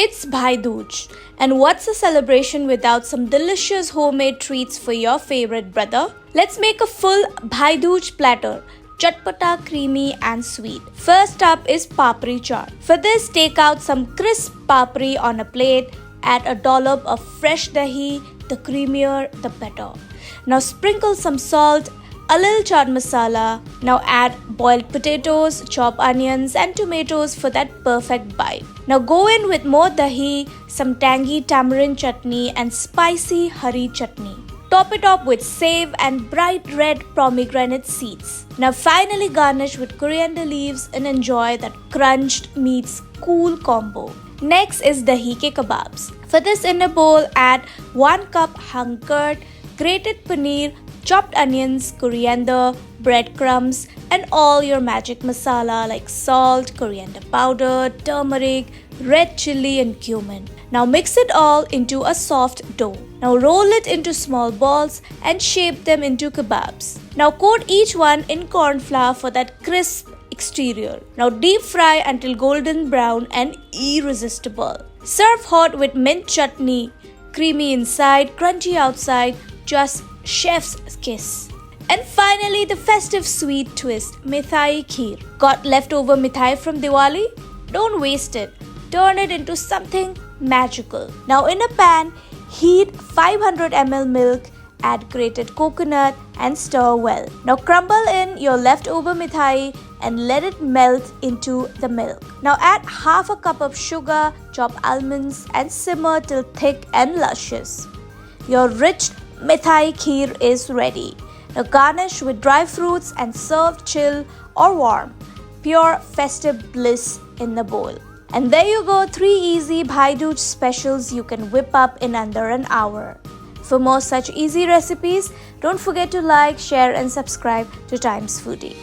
It's Bhai Dooj, and what's a celebration without some delicious homemade treats for your favorite brother? Let's make a full Bhai Dooj platter, chatpata, creamy and sweet. First up is Papdi Chaat. For this, take out some crisp papri on a plate, add a dollop of fresh dahi, the creamier the better. Now sprinkle some salt, a little chaat masala. Now add boiled potatoes, chop onions and tomatoes for that perfect bite. Now go in with more dahi, some tangy tamarind chutney and spicy hari chutney. Top it up with save and bright red pomegranate seeds. Now finally garnish with coriander leaves and enjoy that crunched meets cool combo. Next is Dahi ke kebabs. For this, in a bowl add 1 cup hung curd, grated paneer, chopped onions, coriander, breadcrumbs and all your magic masala like salt, coriander powder, turmeric, red chili and cumin. Now mix it all into a soft dough. Now roll it into small balls and shape them into kebabs. Now coat each one in corn flour for that crisp exterior. Now deep fry until golden brown and irresistible. Serve hot with mint chutney, creamy inside, crunchy outside, just chef's kiss. And finally, the festive sweet twist, Mithai Kheer. Got leftover mithai from Diwali? Don't waste it. Turn it into something magical. Now in a pan, heat 500 ml milk, add grated coconut and stir well. Now crumble in your leftover mithai and let it melt into the milk. Now add half a cup of sugar, chop almonds and simmer till thick and luscious. Your rich Mithai Kheer is ready. Now garnish with dry fruits and serve chill or warm. Pure festive bliss in the bowl. And there you go, 3 easy Bhai Dooj specials you can whip up in under an hour. For more such easy recipes, don't forget to like, share and subscribe to Times Foodie.